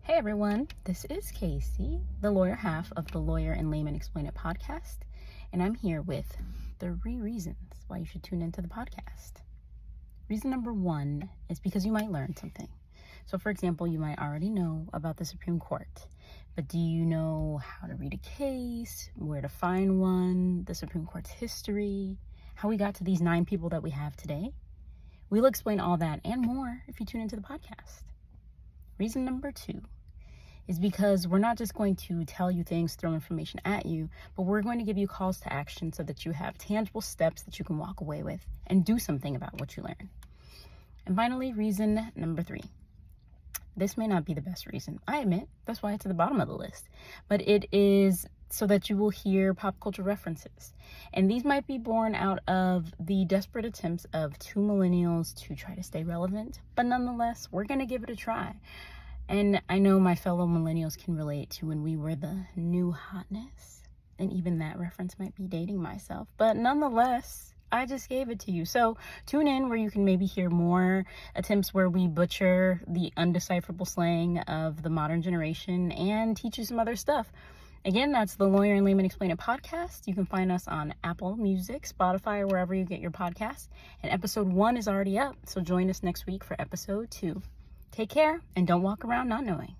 Hey everyone, this is Kasey, the lawyer half of the Lawyer Layman Explain It podcast, and I'm here with 3 reasons why you should tune into the podcast. Reason number 1 is because you might learn something. So for example, you might already know about the Supreme Court, but do you know how to read a case, where to find one, the Supreme Court's history, how we got to these 9 people that we have today? We'll explain all that and more if you tune into the podcast. Reason number 2 is because we're not just going to tell you things, throw information at you, but we're going to give you calls to action so that you have tangible steps that you can walk away with and do something about what you learn. And finally, reason number 3. This may not be the best reason. I admit, that's why it's at the bottom of the list. But it is so that you will hear pop culture references. And these might be born out of the desperate attempts of 2 millennials to try to stay relevant. But nonetheless, we're going to give it a try. And I know my fellow millennials can relate to when we were the new hotness. And even that reference might be dating myself. But nonetheless, I just gave it to you. So tune in where you can maybe hear more attempts where we butcher the undecipherable slang of the modern generation and teach you some other stuff. Again, that's the Lawyer Layman Explain It podcast. You can find us on Apple Music, Spotify, or wherever you get your podcasts. And episode 1 is already up. So join us next week for episode 2. Take care and don't walk around not knowing.